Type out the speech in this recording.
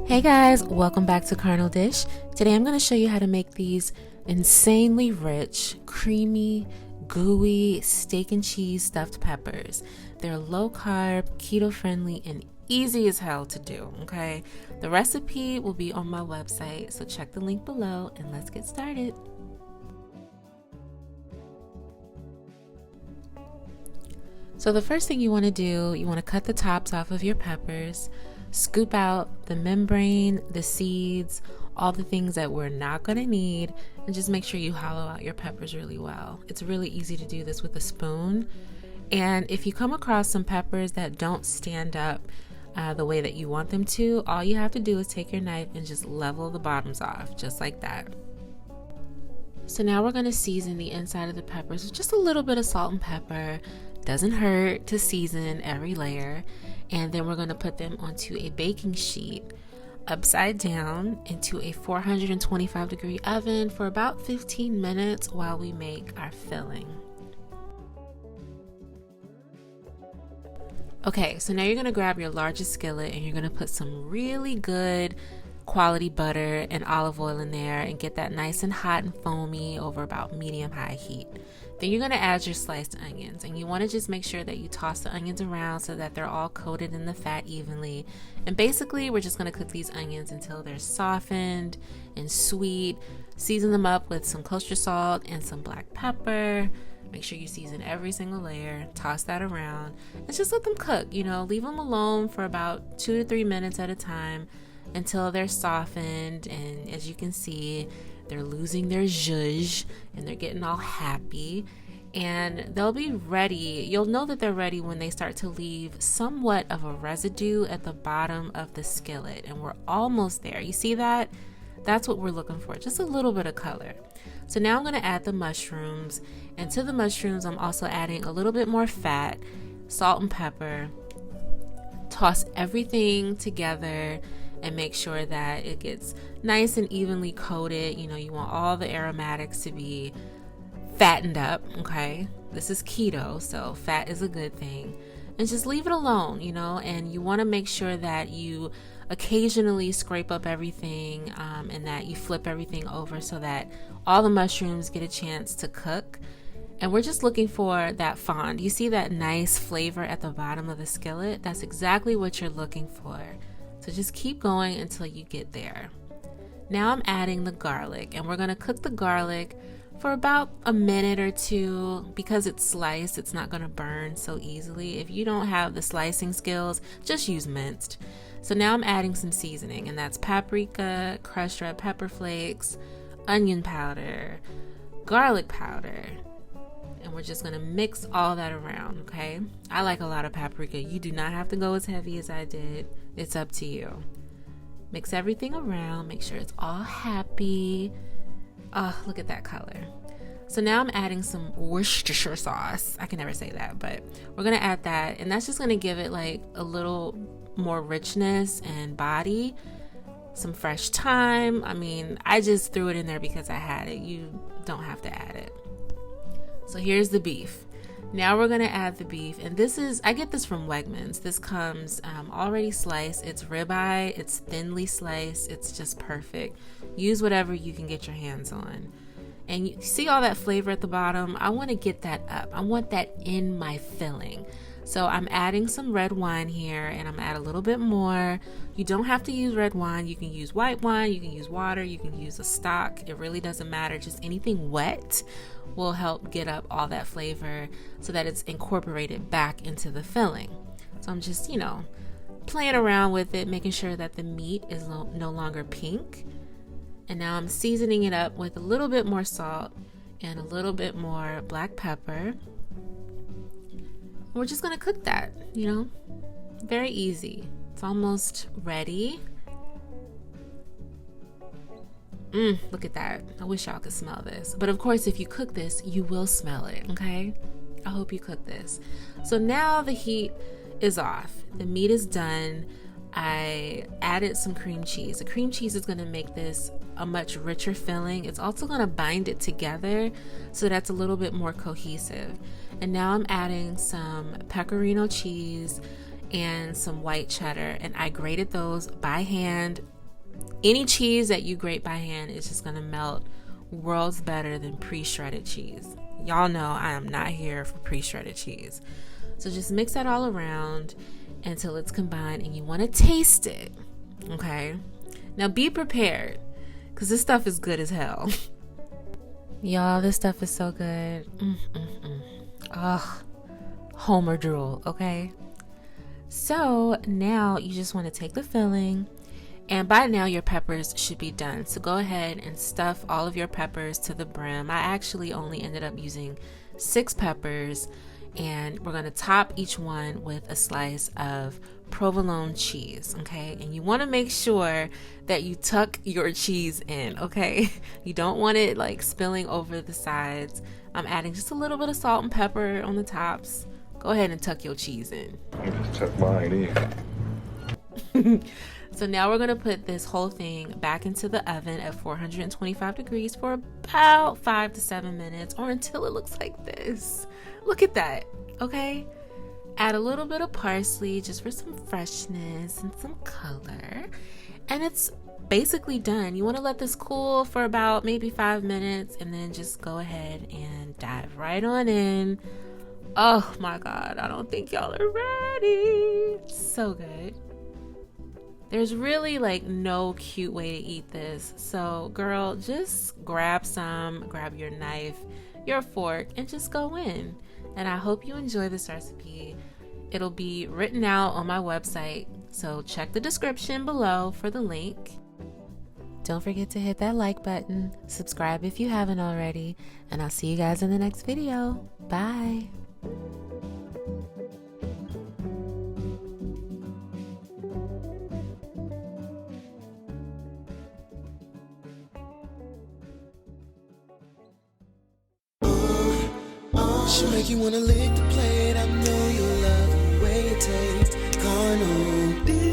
Hey guys, welcome back to CarnalDish. Today I'm going to show you how to make these insanely rich, creamy, gooey steak and cheese stuffed peppers. They're low carb, keto friendly, and easy as hell to do, okay? The recipe will be on my website, so check the link below and let's get started. So the first thing you want to do, you want to cut the tops off of your peppers. Scoop out the membrane, the seeds, all the things that we're not going to need, and just make sure you hollow out your peppers really well. It's really easy to do this with a spoon. And if you come across some peppers that don't stand up the way that you want them to, all you have to do is take your knife and just level the bottoms off, just like that. So now we're going to season the inside of the peppers with just a little bit of salt and pepper. Doesn't hurt to season every layer. And then we're going to put them onto a baking sheet upside down into a 425 degree oven for about 15 minutes while we make our filling. Okay, so now you're going to grab your largest skillet and you're going to put some really good quality butter and olive oil in there and get that nice and hot and foamy over about medium-high heat. Then you're going to add your sliced onions, and you want to just make sure that you toss the onions around so that they're all coated in the fat evenly. And basically we're just going to cook these onions until they're softened and sweet. Season them up with some kosher salt and some black pepper. Make sure you season every single layer, toss that around, and just let them cook. Leave them alone for about 2 to 3 minutes at a time until they're softened, and as you can see, they're losing their zhuzh and they're getting all happy, and they'll be ready. You'll know that they're ready when they start to leave somewhat of a residue at the bottom of the skillet, and we're almost there. You see that? That's what we're looking for, just a little bit of color. So now I'm going to add the mushrooms, and to the mushrooms I'm also adding a little bit more fat, salt and pepper. Toss everything together and make sure that it gets nice and evenly coated. You want all the aromatics to be fattened up, okay? This is keto, so fat is a good thing. And just leave it alone, and you want to make sure that you occasionally scrape up everything and that you flip everything over so that all the mushrooms get a chance to cook. And we're just looking for that fond. You see that nice flavor at the bottom of the skillet? That's exactly what you're looking for. So just keep going until you get there. Now I'm adding the garlic, and we're going to cook the garlic for about a minute or two. Because it's sliced, it's not going to burn so easily. If you don't have the slicing skills, just use minced. So now I'm adding some seasoning, and that's paprika, crushed red pepper flakes, onion powder, garlic powder. And we're just going to mix all that around, okay? I like a lot of paprika. You do not have to go as heavy as I did. It's up to you. Mix everything around. Make sure it's all happy. Oh, look at that color. So now I'm adding some Worcestershire sauce. I can never say that, but we're going to add that. And that's just going to give it like a little more richness and body. Some fresh thyme. I just threw it in there because I had it. You don't have to add it. So here's the beef. Now we're going to add the beef, and I get this from Wegmans. This comes already sliced. It's ribeye. It's thinly sliced. It's just perfect. Use whatever you can get your hands on. And you see all that flavor at the bottom? I want to get that up. I want that in my filling. So I'm adding some red wine here, and I'm add a little bit more. You don't have to use red wine. You can use white wine. You can use water. You can use a stock. It really doesn't matter. Just anything wet will help get up all that flavor so that it's incorporated back into the filling. So I'm just, playing around with it, making sure that the meat is no longer pink. And now I'm seasoning it up with a little bit more salt and a little bit more black pepper. We're just going to cook that, very easy. It's almost ready. Look at that. I wish y'all could smell this. But of course, if you cook this, you will smell it, okay? I hope you cook this. So now the heat is off. The meat is done. I added some cream cheese. The cream cheese is going to make this a much richer filling. It's also going to bind it together so that's a little bit more cohesive. And now I'm adding some pecorino cheese and some white cheddar, and I grated those by hand Any cheese that you grate by hand is just gonna melt worlds better than pre-shredded cheese. Y'all know I am not here for pre-shredded cheese. So just mix that all around until it's combined, and you want to taste it. Okay? Now be prepared, because this stuff is good as hell. Y'all, this stuff is so good. Ugh. Homer drool, okay? So now you just want to take the filling, and by now your peppers should be done. So go ahead and stuff all of your peppers to the brim. I actually only ended up using 6 peppers, and we're going to top each one with a slice of provolone cheese, okay? And you want to make sure that you tuck your cheese in, okay? You don't want it like spilling over the sides. I'm adding just a little bit of salt and pepper on the tops. Go ahead and tuck your cheese in. I just tuck mine in. So now we're going to put this whole thing back into the oven at 425 degrees for about 5 to 7 minutes, or until it looks like this. Look at that, okay? Add a little bit of parsley just for some freshness and some color. And it's basically done. You want to let this cool for about maybe 5 minutes, and then just go ahead and dive right on in. Oh my God, I don't think y'all are ready. So good. There's really like no cute way to eat this. So girl, just grab your knife, your fork, and just go in. And I hope you enjoy this recipe. It'll be written out on my website, so check the description below for the link. Don't forget to hit that like button, subscribe if you haven't already, and I'll see you guys in the next video. Bye. She make you wanna lick the plate. I know you love the way it tastes. Carnal.